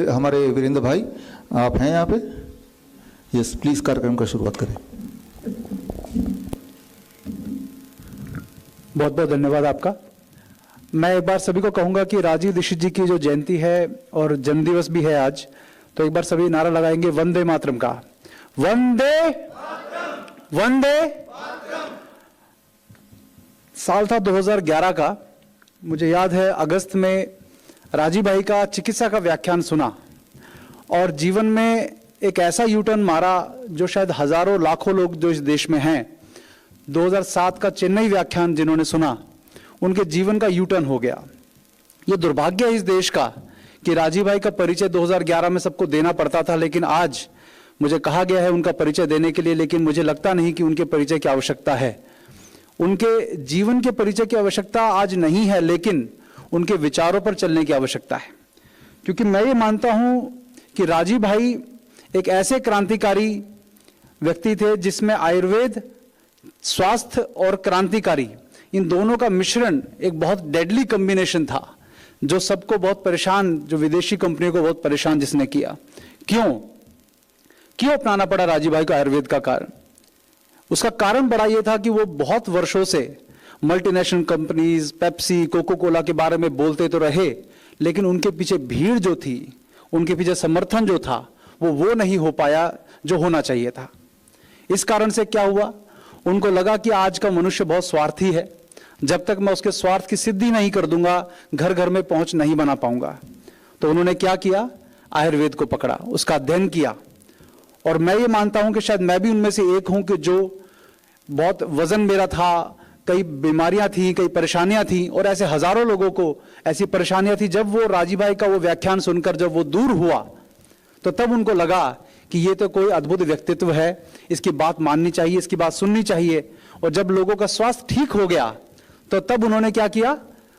हमारे वीरेंद्र भाई, आप हैं यहाँ पे? यस, प्लीज कार्यक्रम का शुरुआत करें। बहुत बहुत धन्यवाद आपका। मैं एक बार सभी को कहूंगा कि राजीव दीक्षित जी की जो जयंती है और जन्मदिवस भी है आज, तो एक बार सभी नारा लगाएंगे वंदे मातरम का। वंदे वंदे। साल था 2011 का। मुझे याद है अगस्त में राजीव भाई का चिकित्सा का व्याख्यान सुना और जीवन में एक ऐसा यूटर्न मारा जो शायद हजारों लाखों लोग जो इस देश में हैं, 2007 का चेन्नई व्याख्यान जिन्होंने सुना, उनके जीवन का यूटर्न हो गया। ये दुर्भाग्य है इस देश का कि राजीव भाई का परिचय 2011 में सबको देना पड़ता था, लेकिन आज मुझे कहा गया है उनका परिचय देने के लिए, लेकिन मुझे लगता नहीं कि उनके परिचय की आवश्यकता है। उनके जीवन के परिचय की आवश्यकता आज नहीं है, लेकिन उनके विचारों पर चलने की आवश्यकता है। क्योंकि मैं ये मानता हूं कि राजीव भाई एक ऐसे क्रांतिकारी व्यक्ति थे जिसमें आयुर्वेद, स्वास्थ्य और क्रांतिकारी, इन दोनों का मिश्रण एक बहुत डेडली कॉम्बिनेशन था, जो सबको बहुत परेशान, जो विदेशी कंपनियों को बहुत परेशान जिसने किया। क्यों अपनाना पड़ा राजीव भाई को आयुर्वेद का कारण? उसका कारण बड़ा यह था कि वो बहुत वर्षों से multinational companies, Pepsi, coca cola के बारे में बोलते तो रहे, लेकिन उनके पीछे भीड़ जो थी, उनके पीछे समर्थन जो था, वो नहीं हो पाया जो होना चाहिए था। इस कारण से क्या हुआ, उनको लगा कि आज का मनुष्य बहुत स्वार्थी है, जब तक मैं उसके स्वार्थ की सिद्धि नहीं कर दूंगा, घर घर में पहुंच नहीं बना पाऊंगा। तो उन्होंने क्या किया, आयुर्वेद को पकड़ा, उसका अध्ययन किया। और मैं ये मानता हूं कि शायद मैं भी उनमें से एक हूं कि जो बहुत वजन मेरा था, कई बीमारियां थी, कई परेशानियां थी, और ऐसे हजारों लोगों को ऐसी परेशानियां थी। जब वो राजीव भाई का वो व्याख्यान सुनकर जब वो दूर हुआ, तो तब उनको लगा कि ये तो कोई अद्भुत व्यक्तित्व है, इसकी बात माननी चाहिए, इसकी बात सुननी चाहिए। और जब लोगों का स्वास्थ्य ठीक हो गया, तो तब उन्होंने क्या किया,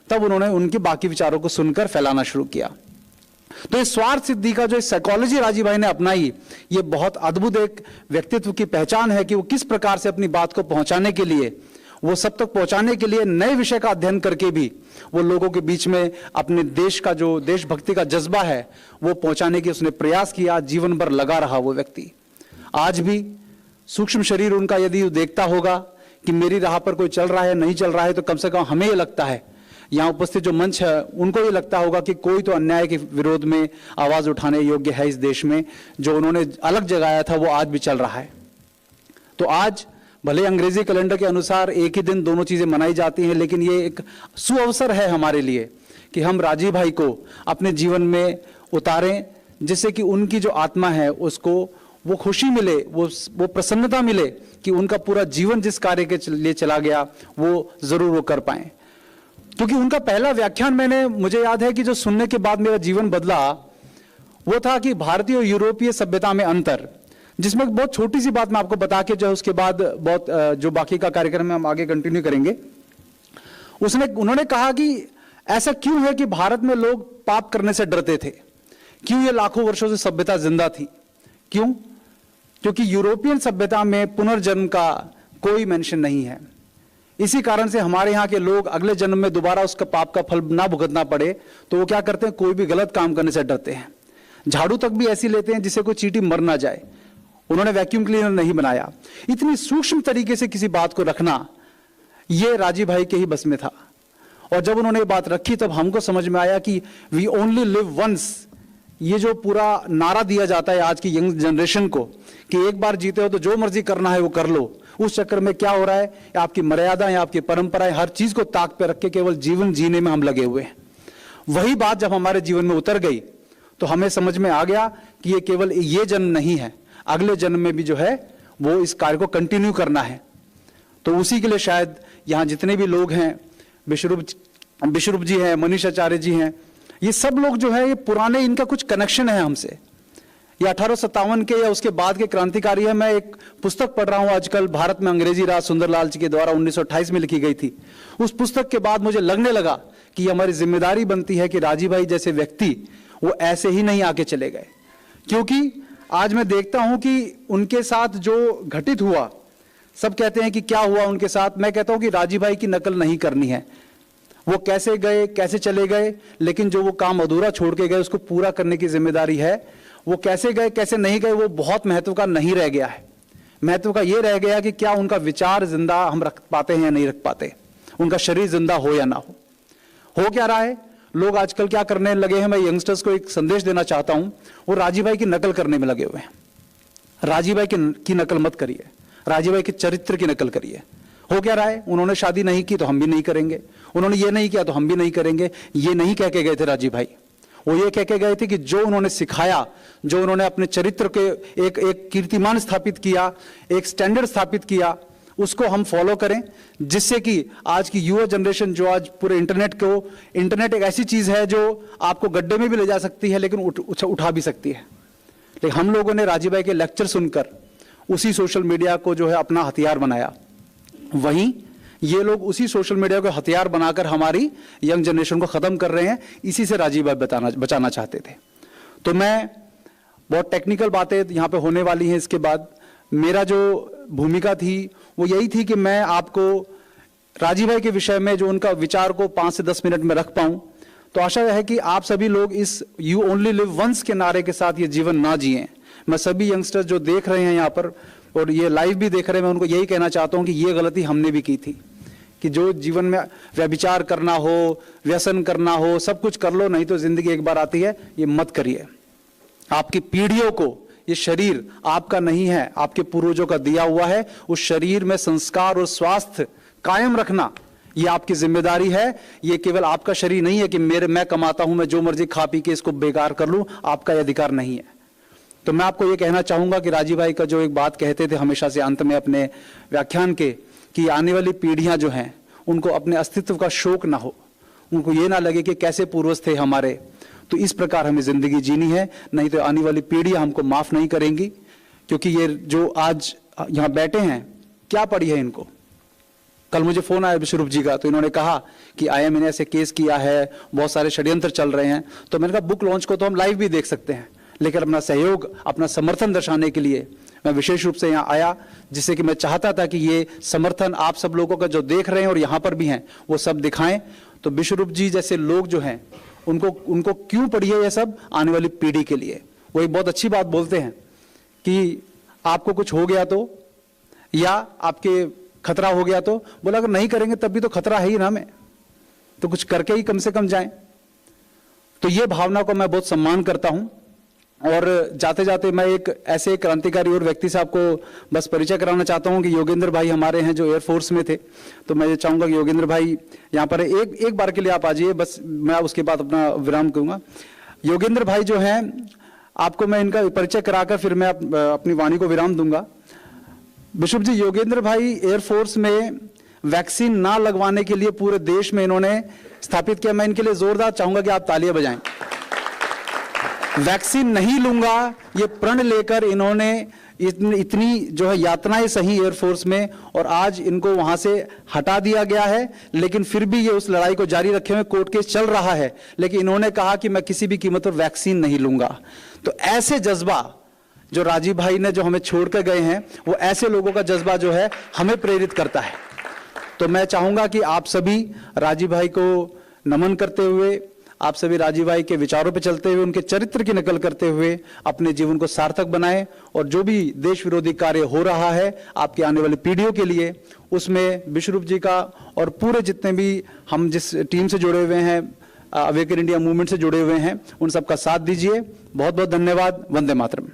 तब उन्होंने उनके बाकी विचारों को सुनकर फैलाना शुरू किया। तो इस स्वार्थ सिद्धि का जो साइकोलॉजी राजीव भाई ने अपनाई, ये बहुत अद्भुत एक व्यक्तित्व की पहचान है कि वो किस प्रकार से अपनी बात को पहुंचाने के लिए, वो सब तक पहुंचाने के लिए नए विषय का अध्ययन करके भी वो लोगों के बीच में अपने देश का जो देशभक्ति का जज्बा है वो पहुंचाने की उसने प्रयास किया। जीवन भर लगा रहा वो व्यक्ति। आज भी सूक्ष्म शरीर उनका यदि देखता होगा कि मेरी राह पर कोई चल रहा है, नहीं चल रहा है, तो कम से कम हमें ये लगता है, यहाँ उपस्थित जो मंच है उनको ये लगता होगा कि कोई तो अन्याय के विरोध में आवाज उठाने योग्य है इस देश में। जो उन्होंने अलग जगाया था वो आज भी चल रहा है। तो आज भले अंग्रेजी कैलेंडर के अनुसार एक ही दिन दोनों चीजें मनाई जाती हैं, लेकिन ये एक सुअवसर है हमारे लिए कि हम राजीव भाई को अपने जीवन में उतारें, जिससे कि उनकी जो आत्मा है उसको वो खुशी मिले, वो प्रसन्नता मिले कि उनका पूरा जीवन जिस कार्य के लिए चला गया वो जरूर वो कर पाए। क्योंकि उनका पहला व्याख्यान मुझे याद है कि जो सुनने के बाद मेरा जीवन बदला, वो था कि भारतीय और यूरोपीय सभ्यता में अंतर, जिसमें एक बहुत छोटी सी बात मैं आपको बता के जो उसके बाद बहुत जो बाकी का कार्यक्रम में हम आगे कंटिन्यू करेंगे। उन्होंने कहा कि ऐसा क्यों है कि भारत में लोग पाप करने से डरते थे, क्यों ये लाखों वर्षों से सभ्यता जिंदा थी, क्यों? क्योंकि यूरोपियन सभ्यता में पुनर्जन्म का कोई मेंशन नहीं है। इसी कारण से हमारे यहाँ के लोग अगले जन्म में दोबारा उसका पाप का फल ना भुगतना पड़े, तो वो क्या करते हैं, कोई भी गलत काम करने से डरते हैं। झाड़ू तक भी ऐसी लेते हैं जिससे कोई चींटी मर ना जाए। उन्होंने वैक्यूम क्लीनर नहीं बनाया। इतनी सूक्ष्म तरीके से किसी बात को रखना, ये राजीव भाई के ही बस में था। और जब उन्होंने ये बात रखी तब हमको समझ में आया कि वी ओनली लिव वंस, ये जो पूरा नारा दिया जाता है आज की यंग जनरेशन को कि एक बार जीते हो तो जो मर्जी करना है वो कर लो, उस चक्कर में क्या हो रहा है, आपकी मर्यादाएं, आपकी परंपराएं, हर चीज को ताक पे रख के केवल जीवन जीने में हम लगे हुए हैं। वही बात जब हमारे जीवन में उतर गई तो हमें समझ में आ गया कि ये केवल ये जन्म नहीं है, अगले जन्म में भी जो है वो इस कार्य को कंटिन्यू करना है। तो उसी के लिए शायद यहाँ जितने भी लोग हैं, विश्वरूप जी हैं, मनीष आचार्य जी हैं, ये सब लोग जो है ये पुराने, इनका कुछ कनेक्शन है हमसे। ये 1857 के या उसके बाद के क्रांतिकारी है। मैं एक पुस्तक पढ़ रहा हूँ आजकल, भारत में अंग्रेजी राज, सुंदरलाल जी के द्वारा 1928 में लिखी गई थी। उस पुस्तक के बाद मुझे लगने लगा कि हमारी जिम्मेदारी बनती है कि राजीव भाई जैसे व्यक्ति वो ऐसे ही नहीं आके चले गए। क्योंकि आज मैं देखता हूं कि उनके साथ जो घटित हुआ, सब कहते हैं कि क्या हुआ उनके साथ, मैं कहता हूं कि राजीव भाई की नकल नहीं करनी है। वो कैसे गए, कैसे चले गए, लेकिन जो वो काम अधूरा छोड़ के गए उसको पूरा करने की जिम्मेदारी है। वो कैसे गए, कैसे नहीं गए, वो बहुत महत्व का नहीं रह गया है। महत्व का ये रह गया कि क्या उनका विचार जिंदा हम रख पाते हैं या नहीं रख पाते, उनका शरीर जिंदा हो या ना हो क्या रहा है। लोग आजकल क्या करने लगे हैं, मैं यंगस्टर्स को एक संदेश देना चाहता हूं, वो राजीव भाई की नकल करने में लगे हुए हैं। राजीव भाई की नकल मत करिए, राजीव भाई के चरित्र की नकल करिए। हो क्या रहा है, उन्होंने शादी नहीं की तो हम भी नहीं करेंगे, उन्होंने ये नहीं किया तो हम भी नहीं करेंगे। ये नहीं कह के गए थे राजीव भाई, वो ये कह के गए थे कि जो उन्होंने सिखाया, जो उन्होंने अपने चरित्र के एक कीर्तिमान स्थापित किया, एक स्टैंडर्ड स्थापित किया, उसको हम फॉलो करें, जिससे कि आज की युवा जनरेशन जो आज पूरे इंटरनेट एक ऐसी चीज है जो आपको गड्ढे में भी ले जा सकती है लेकिन उठा भी सकती है। लेकिन हम लोगों ने राजीव भाई के लेक्चर सुनकर उसी सोशल मीडिया को जो है अपना हथियार बनाया, वहीं ये लोग उसी सोशल मीडिया को हथियार बनाकर हमारी यंग जनरेशन को खत्म कर रहे हैं। इसी से राजीव भाई बचाना चाहते थे। तो मैं बहुत टेक्निकल बातें यहाँ पे होने वाली हैं। इसके बाद मेरा जो भूमिका थी वो यही थी कि मैं आपको राजीव भाई के विषय में जो उनका विचार को 5 से 10 मिनट में रख पाऊं। तो आशा है कि आप सभी लोग इस यू ओनली लिव वंस के नारे के साथ ये जीवन ना जिएं। मैं सभी यंगस्टर्स जो देख रहे हैं यहाँ पर और ये लाइव भी देख रहे हैं, मैं उनको यही कहना चाहता हूँ कि ये गलती हमने भी की थी कि जो जीवन में व्यभिचार करना हो, व्यसन करना हो, सब कुछ कर लो, नहीं तो जिंदगी एक बार आती है, ये मत करिए। आपकी पीढ़ियों को ये शरीर आपका नहीं है, आपके पूर्वजों का दिया हुआ है। उस शरीर में संस्कार और स्वास्थ्य कायम रखना ये आपकी जिम्मेदारी है। ये केवल आपका शरीर नहीं है कि मैं कमाता हूं, मैं जो मर्जी खा पी के इसको बेकार कर लूं, आपका यह अधिकार नहीं है। तो मैं आपको ये कहना चाहूंगा कि राजीव भाई का जो एक बात कहते थे हमेशा से अंत में अपने व्याख्यान के, कि आने वाली पीढ़ियां जो हैं उनको अपने अस्तित्व का शोक ना हो, उनको ये ना लगे कि कैसे पूर्वज थे हमारे। तो इस प्रकार हमें जिंदगी जीनी है, नहीं तो आने वाली पीढ़ियां हमको माफ नहीं करेंगी। क्योंकि ये जो आज यहां बैठे हैं, क्या पड़ी है इनको। कल मुझे फोन आया विश्वरूप जी का, तो इन्होंने कहा कि IIM ने ऐसे केस किया है, बहुत सारे षड्यंत्र चल रहे हैं। तो मैंने कहा बुक लॉन्च को तो हम लाइव भी देख सकते हैं, लेकिन अपना सहयोग, अपना समर्थन दर्शाने के लिए मैं विशेष रूप से यहाँ आया, जिससे कि मैं चाहता था कि ये समर्थन आप सब लोगों का जो देख रहे हैं और यहाँ पर भी हैं वो सब दिखाएं। तो विश्वरूप जी जैसे लोग जो हैं उनको क्यों पड़ी है ये सब, आने वाली पीढ़ी के लिए। वो एक बहुत अच्छी बात बोलते हैं कि आपको कुछ हो गया तो, या आपके खतरा हो गया तो, बोला अगर नहीं करेंगे तब भी तो खतरा है ही ना हमें, तो कुछ करके ही कम से कम जाएं। तो ये भावना को मैं बहुत सम्मान करता हूं। और जाते जाते मैं एक ऐसे क्रांतिकारी और व्यक्ति से आपको बस परिचय कराना चाहता हूं कि योगेंद्र भाई हमारे हैं जो एयरफोर्स में थे। तो मैं ये चाहूंगा कि योगेंद्र भाई यहाँ पर एक बार के लिए आप आ जाइए, बस मैं उसके बाद अपना विराम करूंगा। योगेंद्र भाई जो हैं, आपको मैं इनका परिचय कराकर फिर मैं अपनी वाणी को विराम दूंगा। बिशप जी, योगेंद्र भाई एयरफोर्स में वैक्सीन ना लगवाने के लिए पूरे देश में इन्होंने स्थापित किया। मैं इनके लिए जोरदार चाहूंगा कि आप तालियां बजाएं। वैक्सीन नहीं लूंगा ये प्रण लेकर इन्होंने इतनी जो है यातनाएं सही एयरफोर्स में, और आज इनको वहां से हटा दिया गया है, लेकिन फिर भी ये उस लड़ाई को जारी रखे हुए, कोर्ट केस चल रहा है, लेकिन इन्होंने कहा कि मैं किसी भी कीमत पर वैक्सीन नहीं लूंगा। तो ऐसे जज्बा जो राजीव भाई ने जो हमें छोड़ कर गए हैं, वो ऐसे लोगों का जज्बा जो है हमें प्रेरित करता है। तो मैं चाहूंगा कि आप सभी राजीव भाई को नमन करते हुए, आप सभी राजीव भाई के विचारों पे चलते हुए, उनके चरित्र की नकल करते हुए अपने जीवन को सार्थक बनाएं, और जो भी देश विरोधी कार्य हो रहा है आपकी आने वाली पीढ़ियों के लिए, उसमें विश्वरूप जी का और पूरे जितने भी हम जिस टीम से जुड़े हुए हैं, अवेकन इंडिया मूवमेंट से जुड़े हुए हैं, उन सबका साथ दीजिए। बहुत बहुत धन्यवाद। वंदे मातरम।